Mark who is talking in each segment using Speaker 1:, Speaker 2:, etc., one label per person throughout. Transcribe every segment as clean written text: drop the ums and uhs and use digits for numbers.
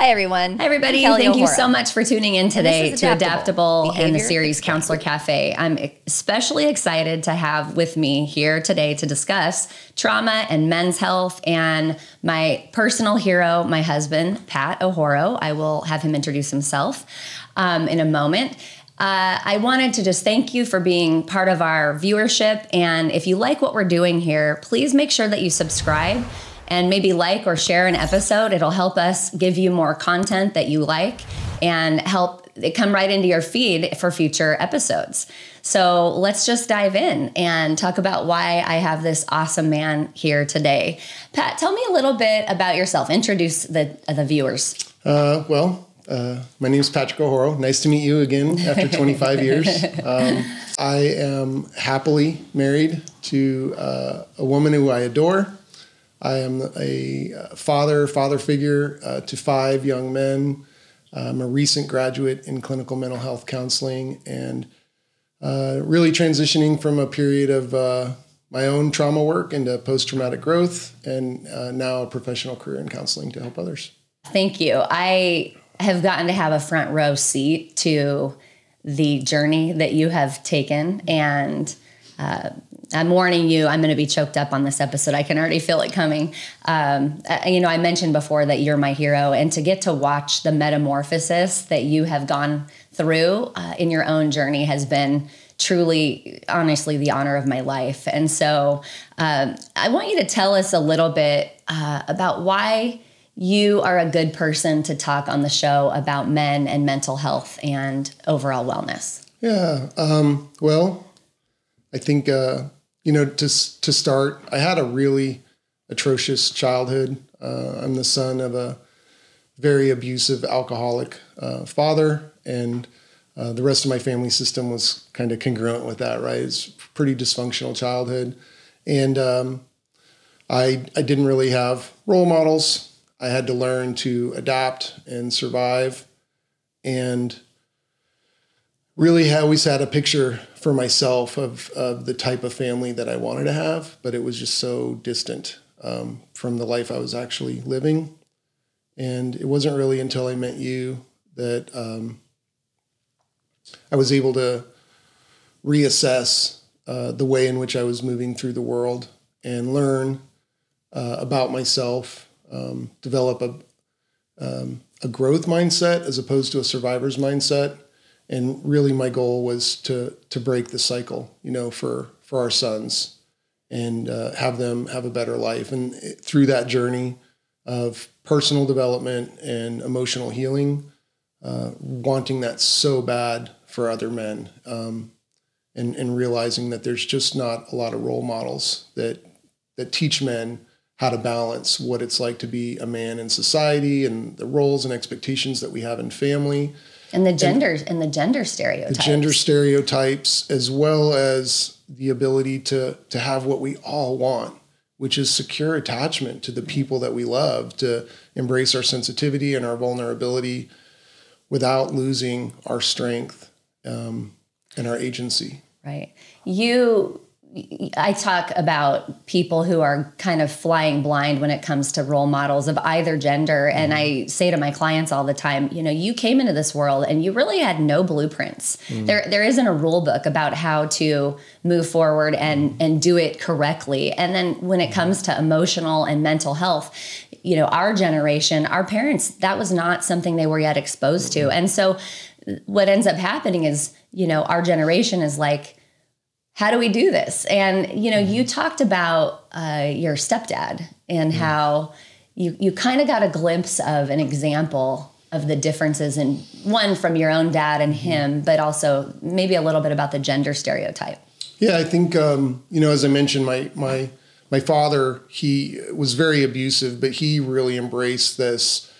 Speaker 1: Hi, everyone.
Speaker 2: Hi, everybody. Thank you so much for tuning in today to Adaptable and the series Counselor Cafe. I'm especially excited to have with me here today to discuss trauma and men's health and my personal hero, my husband, Pat O'Horo. I will have him introduce himself in a moment. I wanted to just thank you for being part of our viewership. And if you like what we're doing here, please make sure that you subscribe and maybe like or share an episode. It'll help us give you more content that you like and help it come right into your feed for future episodes. So let's just dive in and talk about why I have this awesome man here today. Pat, tell me a little bit about yourself. Introduce the viewers.
Speaker 3: My name is Patrick O'Horo. Nice to meet you again after 25 years. I am happily married to a woman who I adore. I am a father figure to 5 young men. I'm a recent graduate in clinical mental health counseling and really transitioning from a period of my own trauma work into post-traumatic growth and now a professional career in counseling to help others.
Speaker 2: Thank you. I have gotten to have a front row seat to the journey that you have taken, and I'm warning you, I'm going to be choked up on this episode. I can already feel it coming. I mentioned before that you're my hero, and to get to watch the metamorphosis that you have gone through in your own journey has been truly, honestly, the honor of my life. And so I want you to tell us a little bit about why you are a good person to talk on the show about men and mental health and overall wellness.
Speaker 3: Yeah. I think, to start, I had a really atrocious childhood. I'm the son of a very abusive alcoholic father, and the rest of my family system was kind of congruent with that, right? It's a pretty dysfunctional childhood. And I didn't really have role models. I had to learn to adapt and survive, and really always had a picture for myself of the type of family that I wanted to have, but it was just so distant from the life I was actually living. And it wasn't really until I met you that I was able to reassess the way in which I was moving through the world and learn about myself, develop a growth mindset as opposed to a survivor's mindset. And really my goal was to break the cycle, for our sons and have them have a better life. And through that journey of personal development and emotional healing, wanting that so bad for other men, and realizing that there's just not a lot of role models that teach men how to balance what it's like to be a man in society and the roles and expectations that we have in family.
Speaker 2: And the gender stereotypes.
Speaker 3: The gender stereotypes, as well as the ability to have what we all want, which is secure attachment to the people that we love, to embrace our sensitivity and our vulnerability without losing our strength and our agency.
Speaker 2: Right. I talk about people who are kind of flying blind when it comes to role models of either gender. Mm-hmm. And I say to my clients all the time, you came into this world and you really had no blueprints. Mm-hmm. There isn't a rule book about how to move forward and do it correctly. And then when it comes to emotional and mental health, our generation, our parents, that was not something they were yet exposed to. And so what ends up happening is, our generation is like, how do we do this? And, you talked about your stepdad and how you kind of got a glimpse of an example of the differences in one from your own dad and him, but also maybe a little bit about the gender stereotype.
Speaker 3: Yeah, I think, as I mentioned, my father, he was very abusive, but he really embraced this,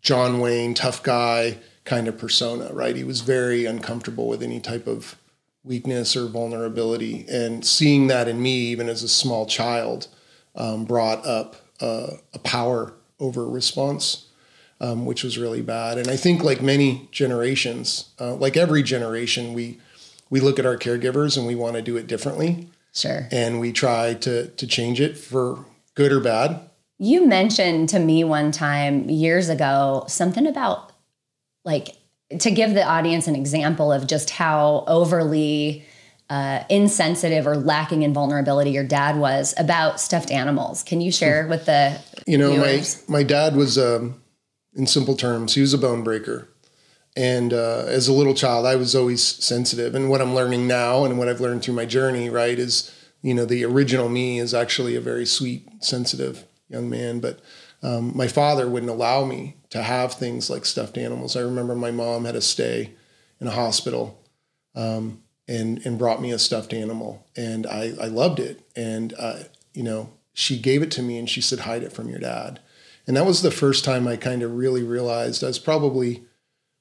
Speaker 3: John Wayne, tough guy kind of persona, right? He was very uncomfortable with any type of weakness or vulnerability, and seeing that in me, even as a small child, brought up a power over response, which was really bad. And I think, like many generations, like every generation, we look at our caregivers and we want to do it differently.
Speaker 2: Sure.
Speaker 3: And we try to change it for good or bad.
Speaker 2: You mentioned to me one time years ago something about, like, to give the audience an example of just how overly insensitive or lacking in vulnerability your dad was about stuffed animals. Can you share with the viewers?
Speaker 3: My dad was, in simple terms, he was a bone breaker. And as a little child, I was always sensitive. And what I'm learning now and what I've learned through my journey, right, is, the original me is actually a very sweet, sensitive young man. But my father wouldn't allow me to have things like stuffed animals. I remember my mom had a stay in a hospital and brought me a stuffed animal. And I loved it. And, she gave it to me and she said, hide it from your dad. And that was the first time I kind of really realized I was probably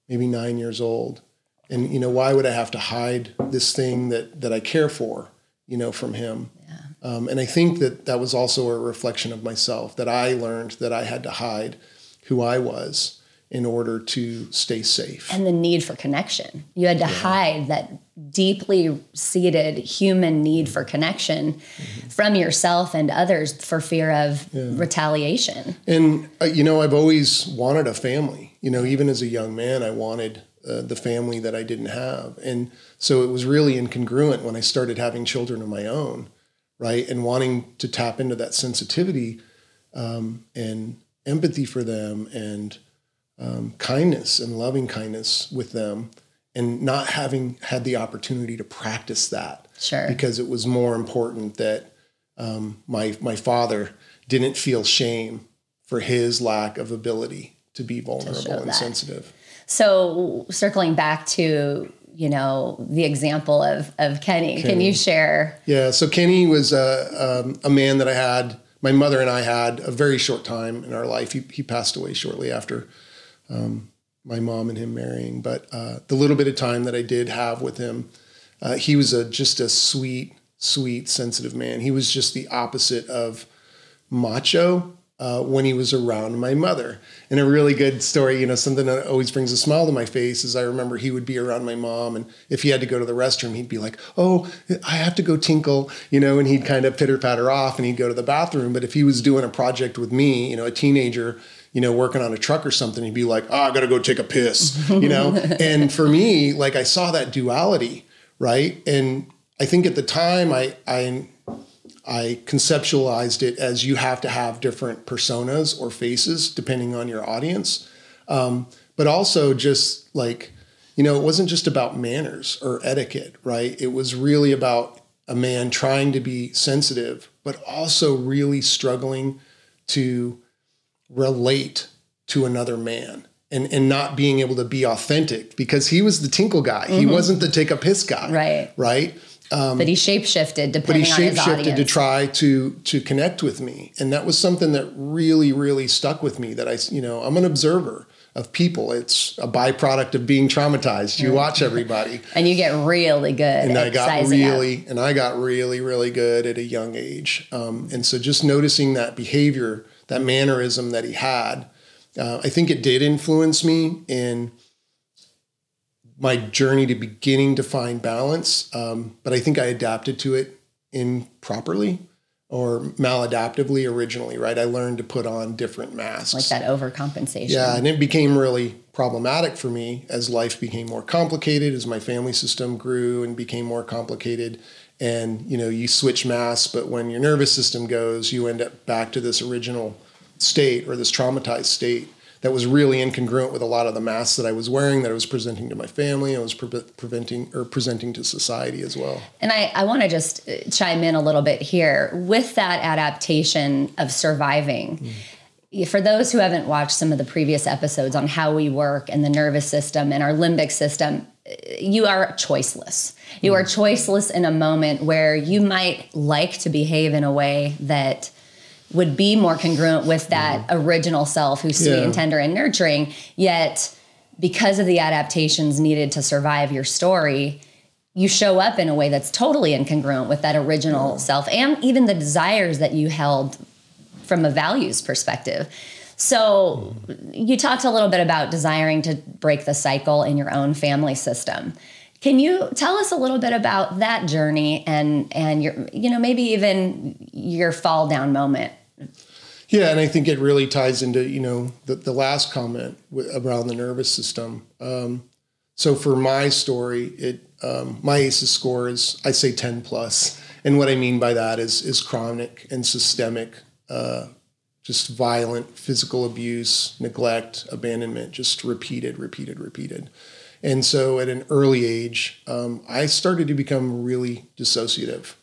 Speaker 3: maybe 9 years old. And, why would I have to hide this thing that I care for, from him? Yeah. And I think that was also a reflection of myself, that I learned that I had to hide who I was in order to stay safe.
Speaker 2: And the need for connection. You had to hide that deeply seated human need for connection from yourself and others for fear of retaliation.
Speaker 3: And, I've always wanted a family. Even as a young man, I wanted the family that I didn't have. And so it was really incongruent when I started having children of my own, right? And wanting to tap into that sensitivity and empathy for them and kindness and loving kindness with them, and not having had the opportunity to practice that.
Speaker 2: Sure.
Speaker 3: Because it was more important that my father didn't feel shame for his lack of ability to be vulnerable and sensitive.
Speaker 2: So circling back to, the example of Kenny, can you share?
Speaker 3: Yeah. So Kenny was a man that my mother and I had a very short time in our life. He passed away shortly after my mom and him marrying. But the little bit of time that I did have with him, he was just a sweet, sweet, sensitive man. He was just the opposite of macho when he was around my mother. And a really good story, something that always brings a smile to my face is I remember he would be around my mom, and if he had to go to the restroom, he'd be like, oh, I have to go tinkle, and he'd kind of pitter patter off and he'd go to the bathroom. But if he was doing a project with me, a teenager, working on a truck or something, he'd be like, oh, I got to go take a piss, And for me, I saw that duality, right? And I think at the time I conceptualized it as you have to have different personas or faces depending on your audience. But also just it wasn't just about manners or etiquette, right? It was really about a man trying to be sensitive, but also really struggling to relate to another man and not being able to be authentic, because he was the tinkle guy. He wasn't the take a piss guy. Right.
Speaker 2: But he shapeshifted depending on his audience.
Speaker 3: To try to connect with me. And that was something that really, really stuck with me, that I'm an observer of people. It's a byproduct of being traumatized. You watch everybody.
Speaker 2: And you get really good
Speaker 3: and
Speaker 2: at sizing up.
Speaker 3: And I got really, really good at a young age. And so just noticing that behavior, that mannerism that he had, I think it did influence me in my journey to beginning to find balance. But I think I adapted to it improperly or maladaptively originally, right? I learned to put on different masks.
Speaker 2: Like that overcompensation.
Speaker 3: Yeah, and it became really problematic for me as life became more complicated, as my family system grew and became more complicated. And, you switch masks, but when your nervous system goes, you end up back to this original state or this traumatized state that was really incongruent with a lot of the masks that I was wearing, that I was presenting to my family, I was presenting to society as well.
Speaker 2: And I want to just chime in a little bit here with that adaptation of surviving. For those who haven't watched some of the previous episodes on how we work and the nervous system and our limbic system, you are choiceless. You are choiceless in a moment where you might like to behave in a way that would be more congruent with that original self who's sweet and tender and nurturing. Yet, because of the adaptations needed to survive your story, you show up in a way that's totally incongruent with that original self and even the desires that you held from a values perspective. So you talked a little bit about desiring to break the cycle in your own family system. Can you tell us a little bit about that journey and your, maybe even your fall down moment?
Speaker 3: Yeah, and I think it really ties into, the last comment around the nervous system. So for my story, my ACEs score is, I say 10 plus. And what I mean by that is chronic and systemic, just violent physical abuse, neglect, abandonment, just repeated. And so at an early age, I started to become really dissociative.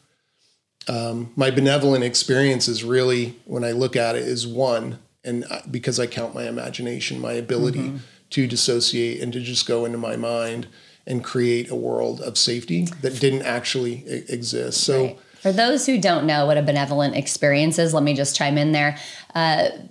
Speaker 3: My benevolent experience is really, when I look at it, is one, and because I count my imagination, my ability to dissociate and to just go into my mind and create a world of safety that didn't actually exist. So
Speaker 2: right. For those who don't know what a benevolent experience is, let me just chime in there.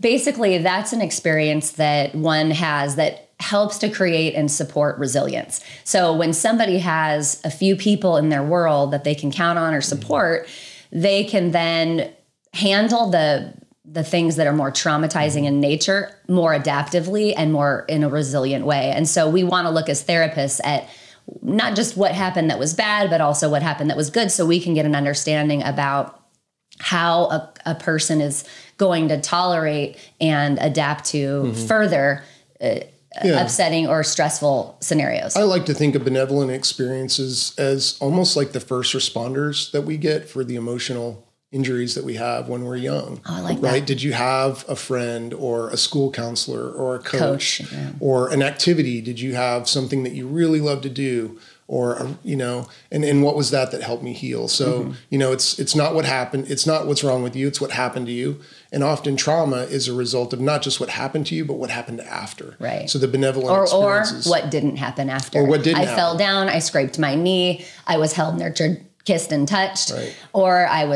Speaker 2: Basically, that's an experience that one has that helps to create and support resilience. So when somebody has a few people in their world that they can count on or support, they can then handle the things that are more traumatizing in nature more adaptively and more in a resilient way. And so we want to look as therapists at not just what happened that was bad, but also what happened that was good, so we can get an understanding about how a person is going to tolerate and adapt to further upsetting or stressful scenarios.
Speaker 3: I like to think of benevolent experiences as almost like the first responders that we get for the emotional injuries that we have when we're young.
Speaker 2: Oh, I like that.
Speaker 3: Right? Did you have a friend or a school counselor or a coach or an activity? Did you have something that you really love to do? Or, and what was that helped me heal? So, it's not what happened. It's not what's wrong with you. It's what happened to you. And often trauma is a result of not just what happened to you, but what happened after.
Speaker 2: Right.
Speaker 3: So the benevolent experiences.
Speaker 2: Or what didn't happen after.
Speaker 3: Or what didn't happen.
Speaker 2: I fell down. I scraped my knee. I was held, nurtured, kissed and touched.
Speaker 3: Right.
Speaker 2: Or I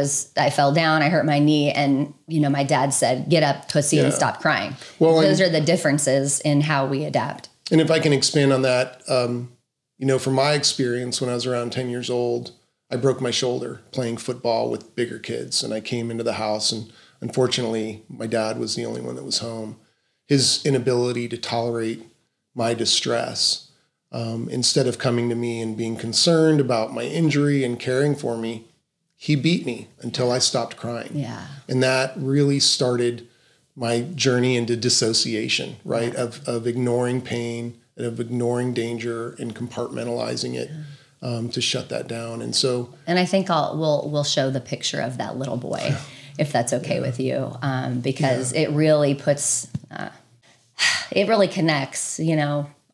Speaker 2: fell down, I hurt my knee, and my dad said, "Get up, pussy, and stop crying." Well, those are the differences in how we adapt.
Speaker 3: And if I can expand on that, from my experience when I was around 10 years old, I broke my shoulder playing football with bigger kids, and I came into the house, and unfortunately, my dad was the only one that was home. His inability to tolerate my distress, instead of coming to me and being concerned about my injury and caring for me, he beat me until I stopped crying.
Speaker 2: Yeah. And
Speaker 3: that really started my journey into dissociation, right? Of ignoring pain and of ignoring danger and compartmentalizing it to shut that down. And
Speaker 2: I think we'll show the picture of that little boy, if that's okay with you, because it really puts, it really connects,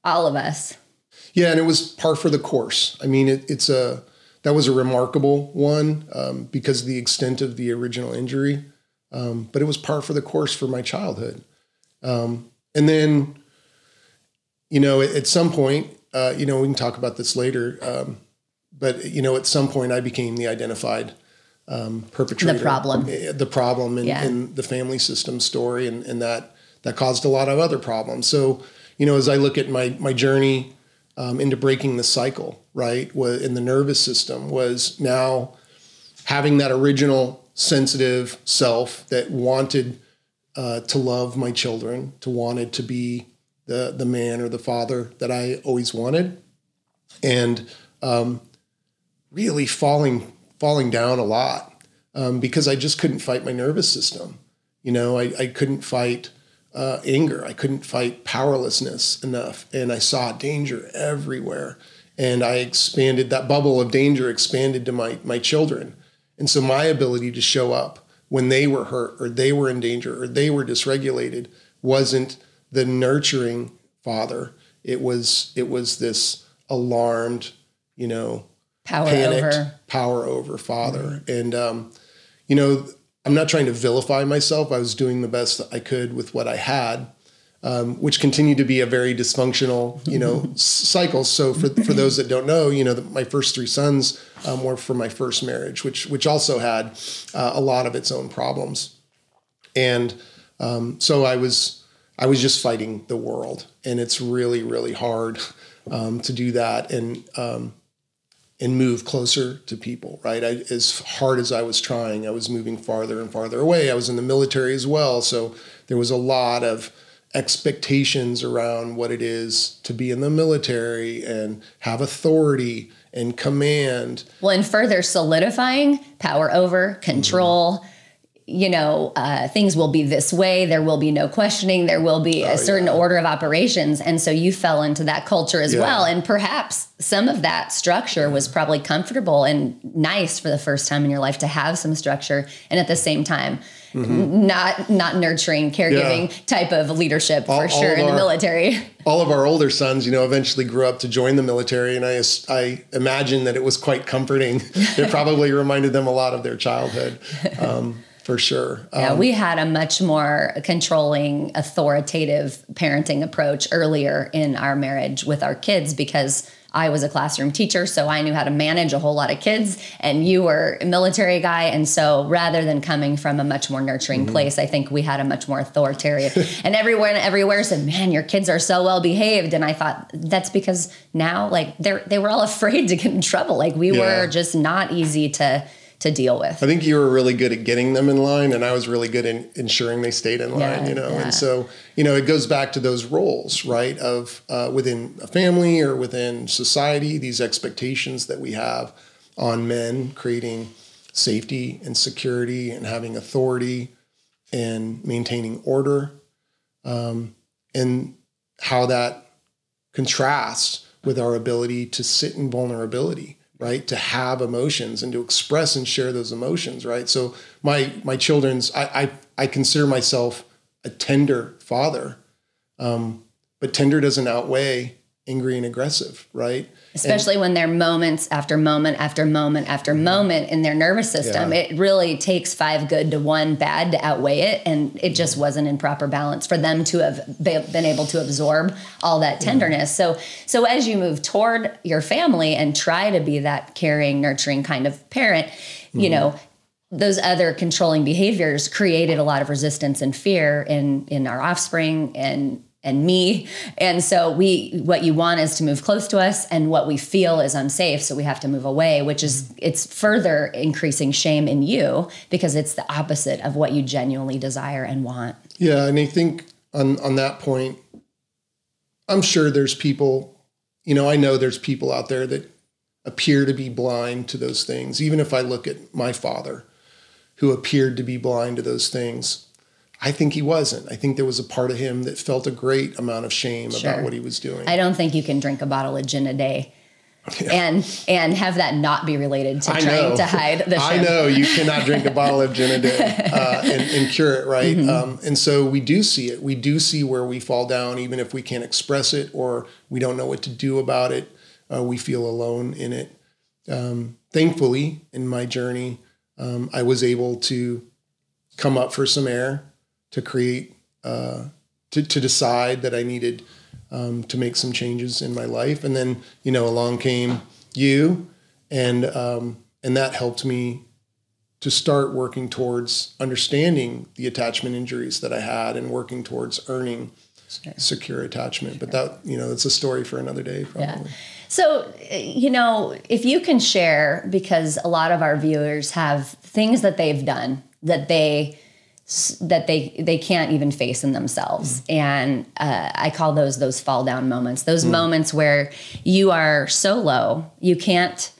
Speaker 2: all of us.
Speaker 3: Yeah, and it was par for the course. I mean, that was a remarkable one because of the extent of the original injury, but it was par for the course for my childhood. And then, at some point, we can talk about this later, but at some point I became the identified perpetrator. The problem in the family system story, and that caused a lot of other problems. So, as I look at my journey into breaking the cycle, right, in the nervous system, was now having that original sensitive self that wanted to love my children, wanted to be the man or the father that I always wanted, and really falling down a lot because I just couldn't fight my nervous system. I couldn't fight anger. I couldn't fight powerlessness enough. And I saw danger everywhere. And I expanded, that bubble of danger expanded to my children. And so my ability to show up when they were hurt or they were in danger or they were dysregulated wasn't the nurturing father. It was this alarmed, power over father. Mm-hmm. And, I'm not trying to vilify myself. I was doing the best I could with what I had, which continued to be a very dysfunctional, cycle. So for those that don't know, my first three sons were from my first marriage, which also had a lot of its own problems. And so I was just fighting the world, and it's really, really hard to do that and move closer to people, right? As hard as I was trying, I was moving farther and farther away. I was in the military as well, so there was a lot of expectations around what it is to be in the military and have authority and command.
Speaker 2: Well, and further solidifying power over, control, things will be this way. There will be no questioning. There will be a certain order of operations. And so you fell into that culture as well. And perhaps some of that structure was probably comfortable and nice for the first time in your life to have some structure. And at the same time, not nurturing, caregiving type of leadership for sure in the military.
Speaker 3: All of our older sons, eventually grew up to join the military. And I imagine that it was quite comforting. It probably reminded them a lot of their childhood. For sure.
Speaker 2: We had a much more controlling, authoritative parenting approach earlier in our marriage with our kids because I was a classroom teacher, so I knew how to manage a whole lot of kids, and you were a military guy. And so rather than coming from a much more nurturing place, I think we had a much more authoritarian. And everywhere said, man, your kids are so well behaved. And I thought that's because now they were all afraid to get in trouble. We were just not easy to deal with.
Speaker 3: I think you were really good at getting them in line, and I was really good in ensuring they stayed in line, And so, it goes back to those roles, right, of within a family or within society, these expectations that we have on men, creating safety and security and having authority and maintaining order, and how that contrasts with our ability to sit in vulnerability, right? To have emotions and to express and share those emotions, right? So my children's, I consider myself a tender father, but tender doesn't outweigh angry and aggressive, right?
Speaker 2: Especially when they're moments after moment after moment after moment in their nervous system. It really takes 5 good to 1 bad to outweigh it. And it just wasn't in proper balance for them to have been able to absorb all that tenderness. So as you move toward your family and try to be that caring, nurturing kind of parent, those other controlling behaviors created a lot of resistance and fear in our offspring and me. And so what you want is to move close to us, and what we feel is unsafe. So we have to move away, which is, it's further increasing shame in you because it's the opposite of what you genuinely desire and want.
Speaker 3: Yeah. And I think on that point, I'm sure there's people, I know there's people out there that appear to be blind to those things. Even if I look at my father, who appeared to be blind to those things, I think he wasn't. I think there was a part of him that felt a great amount of shame about what he was doing.
Speaker 2: I don't think you can drink a bottle of gin a day and have that not be related to trying to hide the shame.
Speaker 3: I know you cannot drink a bottle of gin a day and cure it, right? And so we do see it. We do see where we fall down, even if we can't express it or we don't know what to do about it. We feel alone in it. Thankfully, in my journey, I was able to come up for some air, to create, to decide that I needed to make some changes in my life. And then, along came you, and that helped me to start working towards understanding the attachment injuries that I had and working towards earning secure attachment. But that, it's a story for another day, probably.
Speaker 2: Yeah. So, if you can share, because a lot of our viewers have things that they've done that they can't even face in themselves. And I call those fall down moments, those moments where you are so low, you can't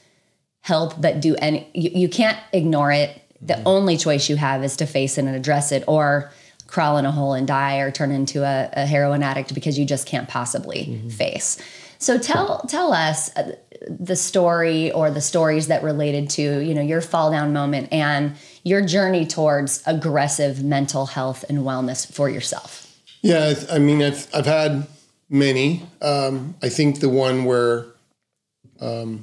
Speaker 2: help but do you can't ignore it. The only choice you have is to face it and address it, or crawl in a hole and die, or turn into a heroin addict because you just can't possibly face. So tell us the story, or the stories that related to, your fall down moment and your journey towards aggressive mental health and wellness for yourself.
Speaker 3: Yeah. I mean, I've had many. I think the one where I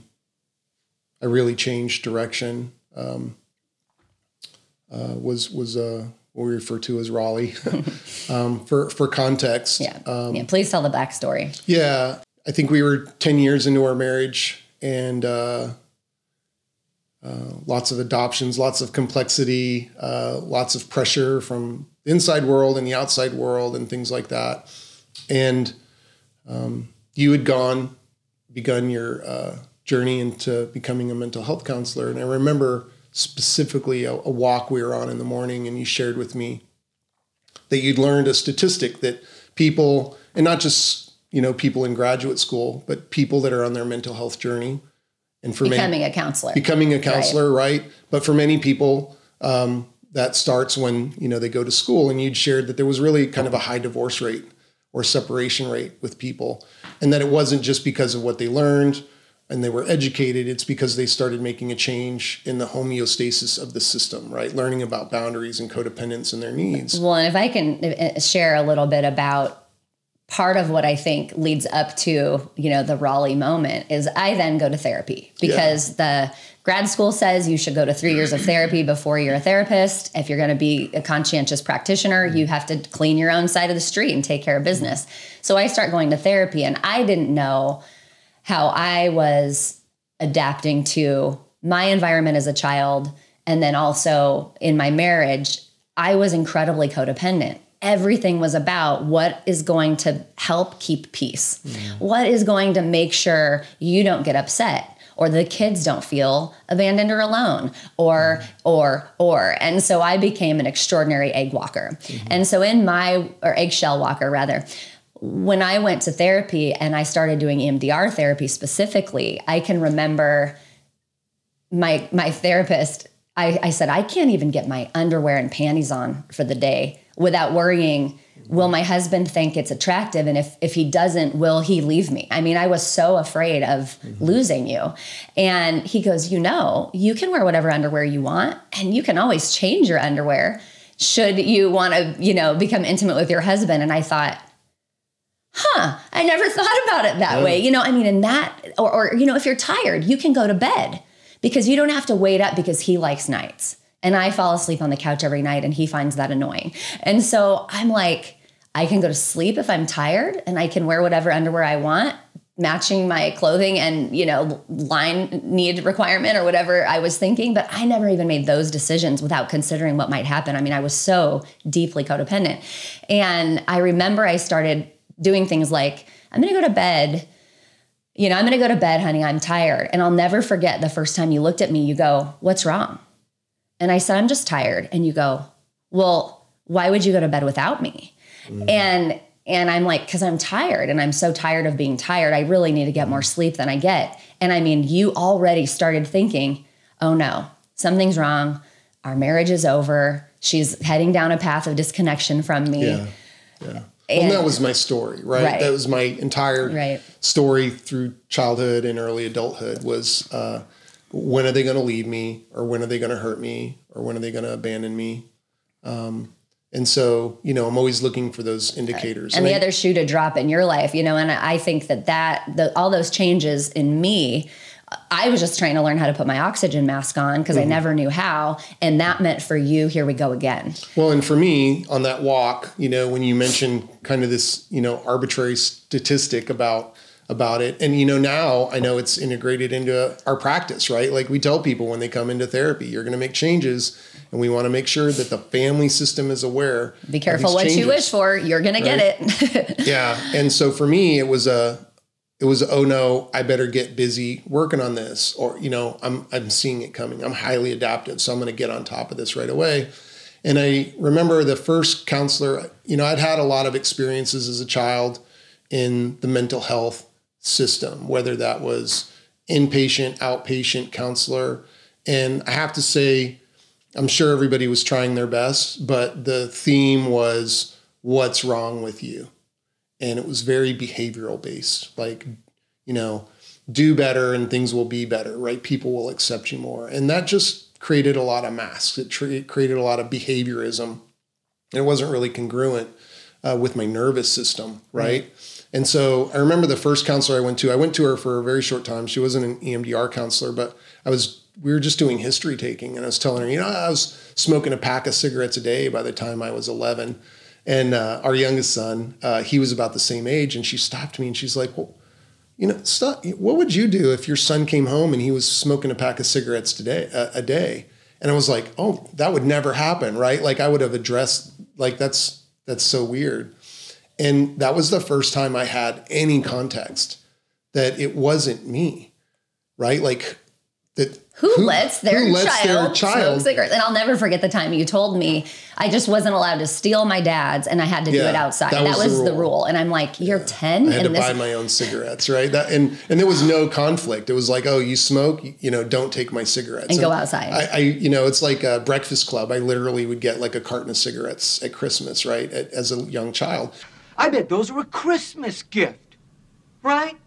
Speaker 3: really changed direction was what we refer to as Raleigh. For context.
Speaker 2: Yeah. Please tell the backstory.
Speaker 3: Yeah. I think we were 10 years into our marriage, and lots of adoptions, lots of complexity, lots of pressure from the inside world and the outside world and things like that. And you had begun your journey into becoming a mental health counselor. And I remember specifically a walk we were on in the morning, and you shared with me that you'd learned a statistic that people, and not just people in graduate school, but people that are on their mental health journey, and for
Speaker 2: becoming a counselor,
Speaker 3: right? But for many people, that starts when, they go to school, and you'd shared that there was really kind of a high divorce rate or separation rate with people. And that it wasn't just because of what they learned and they were educated, it's because they started making a change in the homeostasis of the system, right? Learning about boundaries and codependence and their needs.
Speaker 2: Well, and if I can share a little bit about part of what I think leads up to, the Raleigh moment is I then go to therapy because the grad school says you should go to 3 years of therapy before you're a therapist. If you're going to be a conscientious practitioner, you have to clean your own side of the street and take care of business. So I start going to therapy, and I didn't know how I was adapting to my environment as a child. And then also in my marriage, I was incredibly codependent. Everything was about what is going to help keep peace. What is going to make sure you don't get upset, or the kids don't feel abandoned or alone, or. And so I became an extraordinary egg walker. And so or eggshell walker rather, when I went to therapy and I started doing EMDR therapy specifically, I can remember my therapist, I said, I can't even get my underwear and panties on for the day without worrying, will my husband think it's attractive? And if he doesn't, will he leave me? I mean, I was so afraid of losing you. And he goes, you can wear whatever underwear you want, and you can always change your underwear should you want to, become intimate with your husband. And I thought, I never thought about it that way. And that, or if you're tired, you can go to bed because you don't have to wait up because he likes nights. And I fall asleep on the couch every night, and he finds that annoying. And so I'm like, I can go to sleep if I'm tired, and I can wear whatever underwear I want, matching my clothing and, line need requirement or whatever I was thinking. But I never even made those decisions without considering what might happen. I mean, I was so deeply codependent. And I remember I started doing things like, I'm going to go to bed. I'm going to go to bed, honey. I'm tired. And I'll never forget the first time you looked at me, you go, what's wrong? And I said, I'm just tired. And you go, well, why would you go to bed without me? And I'm like, because I'm tired, and I'm so tired of being tired. I really need to get more sleep than I get. And I mean, you already started thinking, oh no, something's wrong. Our marriage is over. She's heading down a path of disconnection from me.
Speaker 3: Yeah. And that was my story, right? That was my entire story through childhood and early adulthood was, when are they going to leave me, or when are they going to hurt me, or when are they going to abandon me? And so, I'm always looking for those indicators.
Speaker 2: And the other shoe to drop in your life, and I think that all those changes in me, I was just trying to learn how to put my oxygen mask on because I never knew how. And that meant for you, here we go again.
Speaker 3: Well, and for me on that walk, when you mentioned kind of this, arbitrary statistic about it. And, now I know it's integrated into our practice, right? Like we tell people when they come into therapy, you're going to make changes, and we want to make sure that the family system is aware. Be
Speaker 2: careful what you wish for. You're going to get it.
Speaker 3: Yeah. And so for me, it was oh no, I better get busy working on this, or, I'm seeing it coming. I'm highly adaptive, so I'm going to get on top of this right away. And I remember the first counselor, I'd had a lot of experiences as a child in the mental health system, whether that was inpatient, outpatient counselor. And I have to say, I'm sure everybody was trying their best, but the theme was, what's wrong with you? And it was very behavioral based, like, do better and things will be better, right? People will accept you more. And that just created a lot of masks. It created a lot of behaviorism. It wasn't really congruent with my nervous system, right? And so I remember the first counselor I went to her for a very short time. She wasn't an EMDR counselor, but we were just doing history taking, and I was telling her, I was smoking a pack of cigarettes a day by the time I was 11. And our youngest son, he was about the same age, and she stopped me and she's like, well, stop. What would you do if your son came home and he was smoking a pack of cigarettes a day? And I was like, oh, that would never happen, right? Like I would have addressed, like that's so weird. And that was the first time I had any context that it wasn't me, right? Like that
Speaker 2: who lets their child smoke cigarettes? And I'll never forget the time you told me I just wasn't allowed to steal my dad's and I had to do it outside. That was the rule. And I'm like, you're 10?
Speaker 3: I had to buy my own cigarettes, right? And there was no conflict. It was like, oh, you smoke, don't take my cigarettes.
Speaker 2: And go outside.
Speaker 3: It's like a Breakfast Club. I literally would get like a carton of cigarettes at Christmas, right? As a young child.
Speaker 1: I bet those were a Christmas gift, right?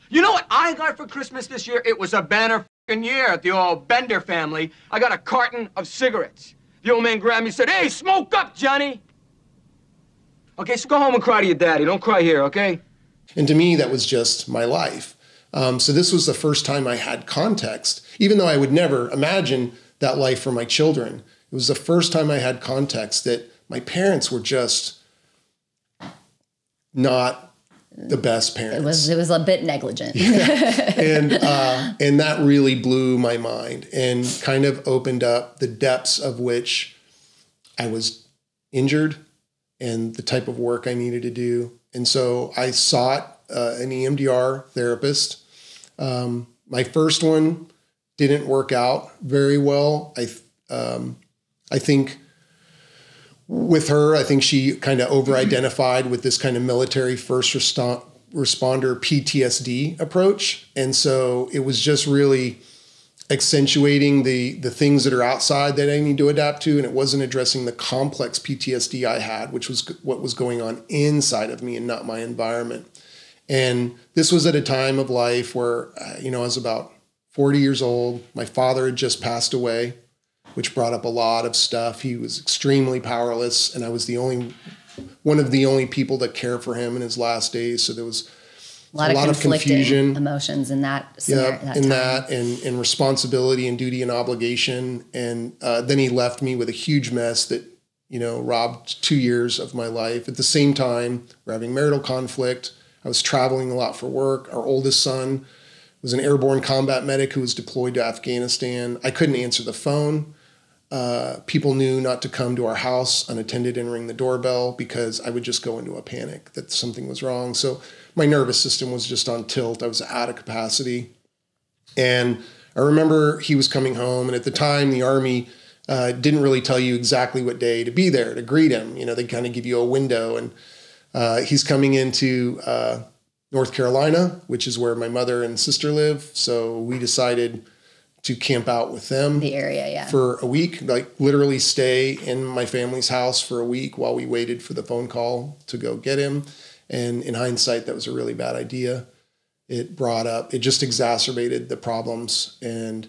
Speaker 1: You know what I got for Christmas this year? It was a banner year at the old Bender family. I got a carton of cigarettes. The old man grabbed me and said, hey, smoke up, Johnny. Okay, so go home and cry to your daddy. Don't cry here, okay?
Speaker 3: And to me, that was just my life. So this was the first time I had context, even though I would never imagine that life for my children. It was the first time I had context that my parents were just not the best parents.
Speaker 2: It was a bit negligent.
Speaker 3: And that really blew my mind and kind of opened up the depths of which I was injured and the type of work I needed to do. And so I sought an EMDR therapist. My first one didn't work out very well. I think with her, I think she kind of over-identified with this kind of military first responder PTSD approach. And so it was just really accentuating the things that are outside that I need to adapt to. And it wasn't addressing the complex PTSD I had, which was what was going on inside of me and not my environment. And this was at a time of life where, I was about 40 years old. My father had just passed away, which brought up a lot of stuff. He was extremely powerless, and I was one of the only people that cared for him in his last days. So there was a lot of confusion,
Speaker 2: emotions in that.
Speaker 3: And responsibility and duty and obligation. And then he left me with a huge mess that, robbed 2 years of my life. At the same time, we're having marital conflict. I was traveling a lot for work. Our oldest son was an airborne combat medic who was deployed to Afghanistan. I couldn't answer the phone. People knew not to come to our house unattended and ring the doorbell because I would just go into a panic that something was wrong. So my nervous system was just on tilt. I was out of capacity. And I remember he was coming home, and at the time the Army didn't really tell you exactly what day to be there to greet him. They kind of give you a window, and he's coming into North Carolina, which is where my mother and sister live. So we decided to camp out with them
Speaker 2: the area,
Speaker 3: for a week, like literally stay in my family's house for a week while we waited for the phone call to go get him. And in hindsight, that was a really bad idea. It just exacerbated the problems. And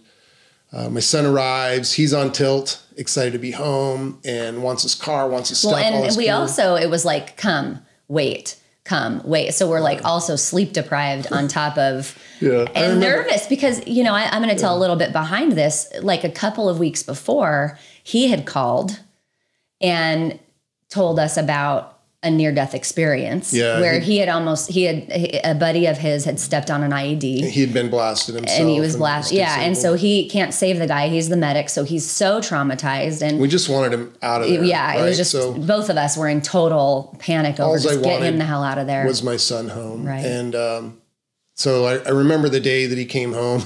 Speaker 3: my son arrives, he's on tilt, excited to be home, and wants his car, wants his stuff.
Speaker 2: And it was like, come, wait. So we're like also sleep deprived on top of and nervous because, I'm going to tell a little bit behind this. Like a couple of weeks before, he had called and told us about a near-death experience where a buddy of his had stepped on an IED.
Speaker 3: He had been blasted himself.
Speaker 2: And he was blasted. Yeah. And so he can't save the guy. He's the medic. So he's so traumatized. And
Speaker 3: we just wanted him out of there.
Speaker 2: Yeah. Right? It was just, both of us were in total panic over just getting him the hell out of there.
Speaker 3: Was my son home.
Speaker 2: Right.
Speaker 3: And so I remember the day that he came home.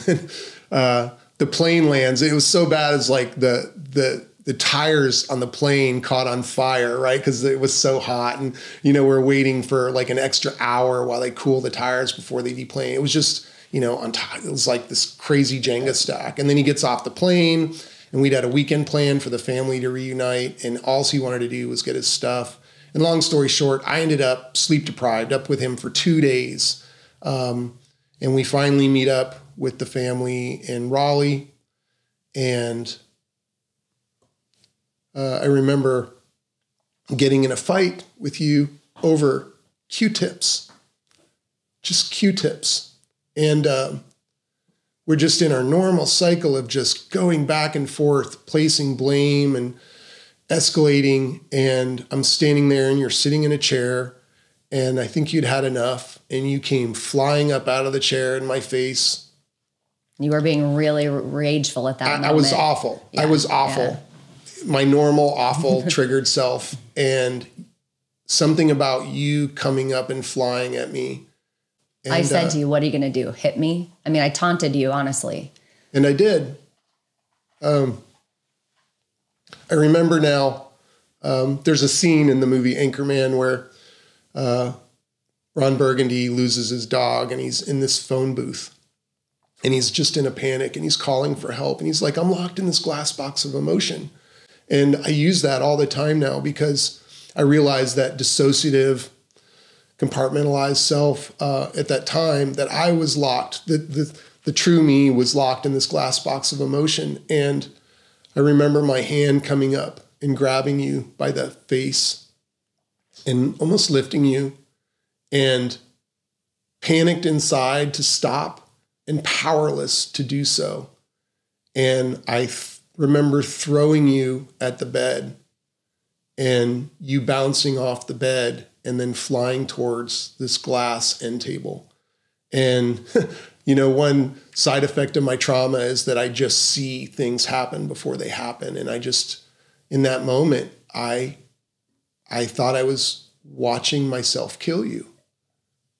Speaker 3: The plane lands. It was so bad. It's like the tires on the plane caught on fire, right? Because it was so hot. And, we're waiting for like an extra hour while they cool the tires before they deplane. It was just, on top, it was like this crazy Jenga stack. And then he gets off the plane, and we'd had a weekend plan for the family to reunite. And all he wanted to do was get his stuff. And long story short, I ended up sleep deprived, up with him for 2 days. And we finally meet up with the family in Raleigh. And I remember getting in a fight with you over Q-tips, just Q-tips. And we're just in our normal cycle of just going back and forth, placing blame and escalating. And I'm standing there and you're sitting in a chair, and I think you'd had enough, and you came flying up out of the chair in my face.
Speaker 2: You were being really rageful at that moment.
Speaker 3: I was awful. Yeah, I was awful. Yeah. My normal, awful, triggered self, and something about you coming up and flying at me. And
Speaker 2: I said to you, what are you going to do? Hit me? I mean, I taunted you, honestly.
Speaker 3: And I did. I remember now, there's a scene in the movie Anchorman where Ron Burgundy loses his dog and he's in this phone booth and he's just in a panic and he's calling for help. And he's like, I'm locked in this glass box of emotion. And I use that all the time now because I realized that dissociative, compartmentalized self at that time, that I was locked, the true me was locked in this glass box of emotion. And I remember my hand coming up and grabbing you by the face and almost lifting you, and panicked inside to stop and powerless to do so. And I remember throwing you at the bed and you bouncing off the bed and then flying towards this glass end table. And, you know, one side effect of my trauma is that I just see things happen before they happen. And I just, in that moment, I thought I was watching myself kill you.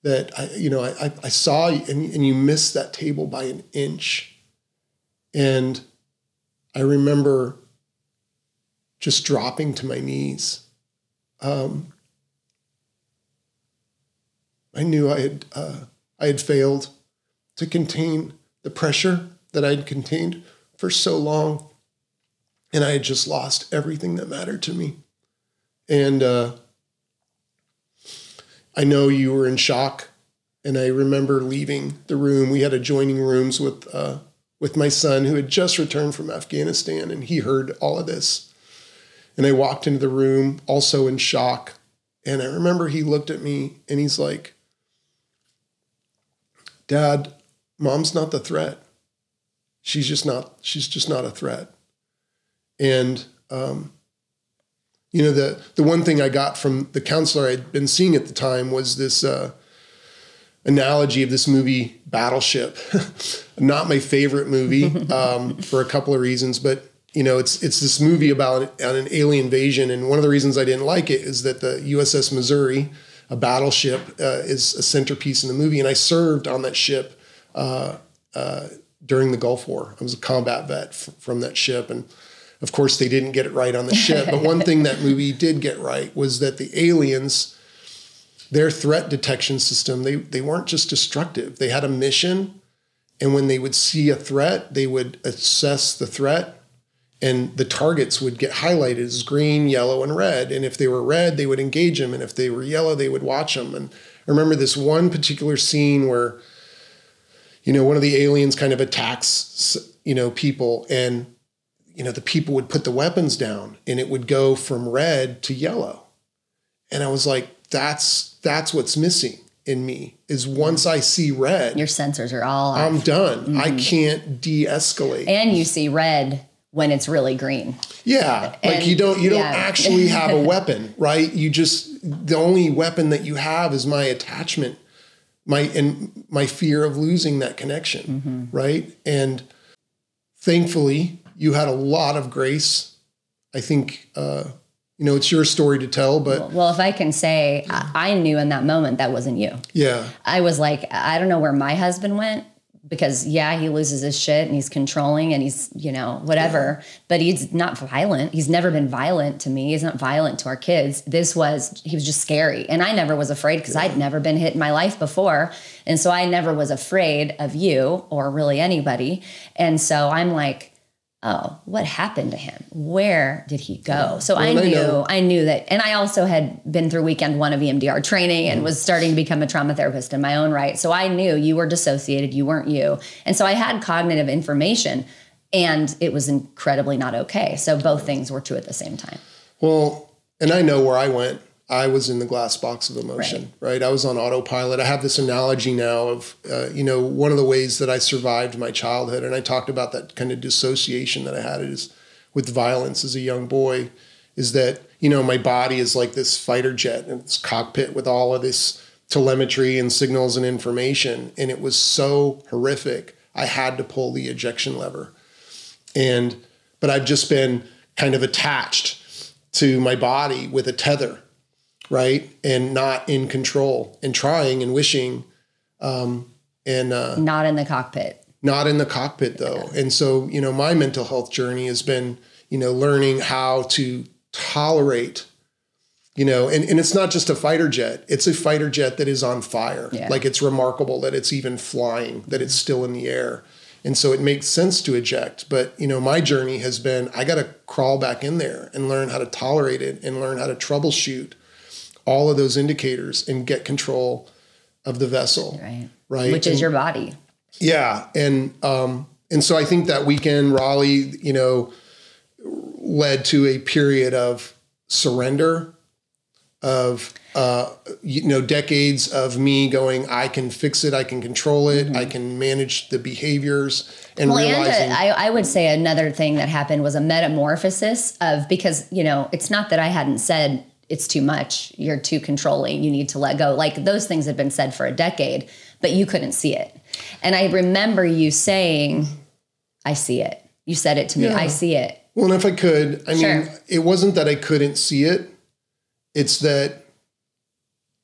Speaker 3: That I saw you and you missed that table by an inch. And I remember just dropping to my knees. I knew I had failed to contain the pressure that I'd contained for so long. And I had just lost everything that mattered to me. And I know you were in shock, and I remember leaving the room. We had adjoining rooms with my son who had just returned from Afghanistan, and he heard all of this. And I walked into the room also in shock, and I remember he looked at me and he's like, Dad, Mom's not the threat. She's just not a threat. And the one thing I got from the counselor I'd been seeing at the time was this analogy of this movie Battleship. Not my favorite movie for a couple of reasons, but it's this movie about an alien invasion, and one of the reasons I didn't like it is that the USS Missouri, a battleship, is a centerpiece in the movie, and I served on that ship during the Gulf War. I was a combat vet from that ship, and of course, they didn't get it right on the ship. But one thing that movie did get right was that the aliens, their threat detection system, they weren't just destructive. They had a mission. And when they would see a threat, they would assess the threat. And the targets would get highlighted as green, yellow, and red. And if they were red, they would engage them. And if they were yellow, they would watch them. And I remember this one particular scene where, one of the aliens kind of attacks, people, and the people would put the weapons down and it would go from red to yellow. And I was like, that's what's missing in me, is once I see red,
Speaker 2: your sensors are all off.
Speaker 3: I'm done. Mm-hmm. I can't de-escalate.
Speaker 2: And you see red when it's really green.
Speaker 3: Yeah. Like you don't actually have a weapon, right? The only weapon that you have is my attachment, my fear of losing that connection. Mm-hmm. Right. And thankfully, you had a lot of grace. I think, it's your story to tell, but.
Speaker 2: Well, if I can say, I knew in that moment that wasn't you.
Speaker 3: Yeah.
Speaker 2: I was like, I don't know where my husband went, because he loses his shit and he's controlling and he's, whatever, but he's not violent. He's never been violent to me. He's not violent to our kids. He was just scary. And I never was afraid because I'd never been hit in my life before. And so I never was afraid of you or really anybody. And so I'm like, oh, what happened to him? Where did he go? So I knew that. And I also had been through weekend 1 of EMDR training and was starting to become a trauma therapist in my own right. So I knew you were dissociated, you weren't you. And so I had cognitive information, and it was incredibly not okay. So both things were true at the same time.
Speaker 3: Well, and I know where I went. I was in the glass box of emotion, right? I was on autopilot. I have this analogy now of, one of the ways that I survived my childhood, and I talked about that kind of dissociation that I had is with violence as a young boy, is that, my body is like this fighter jet and this cockpit with all of this telemetry and signals and information. And it was so horrific. I had to pull the ejection lever. But I've just been kind of attached to my body with a tether, right? And not in control, and trying and wishing.
Speaker 2: Not in the cockpit.
Speaker 3: not in the cockpit though. And so, you know, my mental health journey has been, you know, learning how to tolerate, you know, and it's not just a fighter jet. It's a fighter jet that is on fire.
Speaker 2: Yeah.
Speaker 3: Like, it's remarkable that it's even flying, that it's still in the air. And so it makes sense to eject. But, you know, my journey has been, I got to crawl back in there and learn how to tolerate it and learn how to troubleshoot all of those indicators and get control of the vessel. Right.
Speaker 2: Which is your body.
Speaker 3: Yeah. And so I think that weekend, Raleigh, you know, led to a period of surrender, of, you know, decades of me going, I can fix it, I can control it, I can manage the behaviors, and realizing.
Speaker 2: I would say another thing that happened was a metamorphosis of, because, you know, it's not that I hadn't said it's too much, you're too controlling, you need to let go. Like, those things had been said for a decade, but you couldn't see it. And I remember you saying, I see it. You said it to me, I see it.
Speaker 3: Well, and if I could, I mean, it wasn't that I couldn't see it. It's that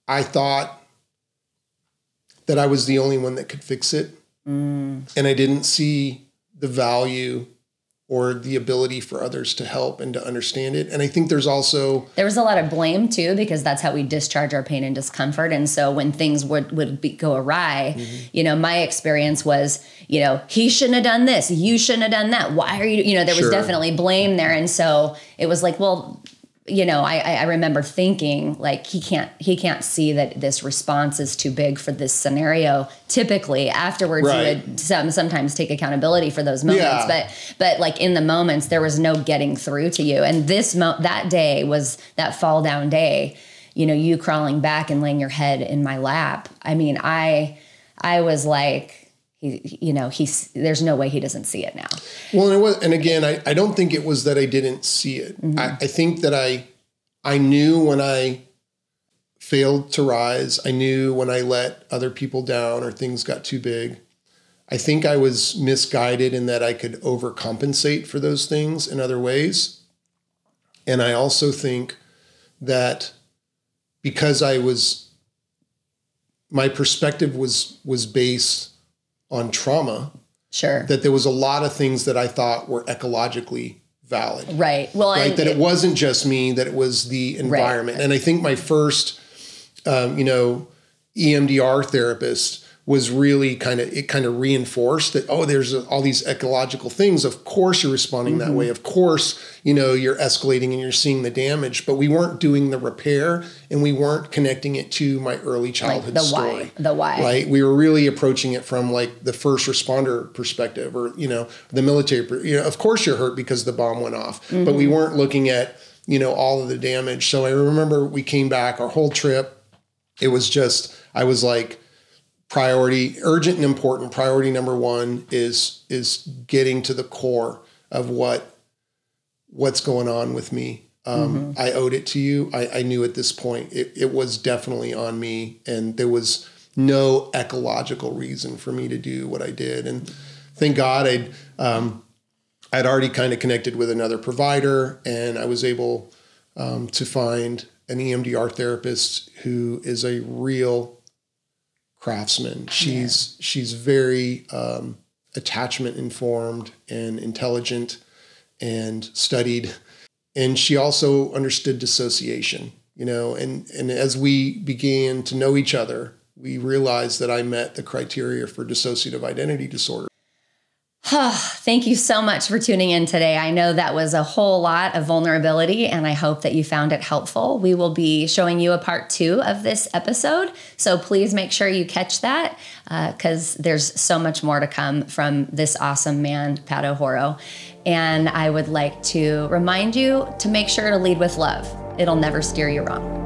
Speaker 3: I thought that I was the only one that could fix it. And I didn't see the value or the ability for others to help and to understand it. And I think there was a lot
Speaker 2: of blame too, because that's how we discharge our pain and discomfort. And so when things would go awry, you know, my experience was, you know, he shouldn't have done this. You shouldn't have done that. Why are you, you know, there was definitely blame there. And so it was like, well, you know, I remember thinking, like, he can't see that this response is too big for this scenario. Typically afterwards, you would sometimes take accountability for those moments, but like, in the moments, there was no getting through to you. And that day was that fall down day, you know, you crawling back and laying your head in my lap. I mean, I was like, there's no way he doesn't see it now.
Speaker 3: Well, and again, I don't think it was that I didn't see it. I think that I knew when I failed to rise. I knew when I let other people down or things got too big. I think I was misguided in that I could overcompensate for those things in other ways. And I also think that because my perspective was based on trauma, that there was a lot of things that I thought were ecologically valid.
Speaker 2: Right. Well,
Speaker 3: right. That it wasn't just me, that it was the environment. Right. And I think my first, you know, EMDR therapist was really kind of reinforced that, oh, there's all these ecological things. Of course you're responding that way. Of course, you know, you're escalating and you're seeing the damage, but we weren't doing the repair and we weren't connecting it to my early childhood story.
Speaker 2: The why.
Speaker 3: Right. We were really approaching it from like the first responder perspective, or, you know, the military, you know, of course you're hurt because the bomb went off, but we weren't looking at, you know, all of the damage. So I remember we came back, our whole trip, it was just, I was like, urgent and important, priority number one is getting to the core of what's going on with me. I owed it to you. I knew at this point it was definitely on me, and there was no ecological reason for me to do what I did. And thank God I'd already kind of connected with another provider, and I was able to find an EMDR therapist who is a real craftsman. She's very attachment informed and intelligent and studied. And she also understood dissociation, you know, and as we began to know each other, we realized that I met the criteria for dissociative identity disorder.
Speaker 2: Thank you so much for tuning in today. I know that was a whole lot of vulnerability, and I hope that you found it helpful. We will be showing you a part 2 of this episode, so please make sure you catch that because there's so much more to come from this awesome man, Pat O'Horo. And I would like to remind you to make sure to lead with love. It'll never steer you wrong.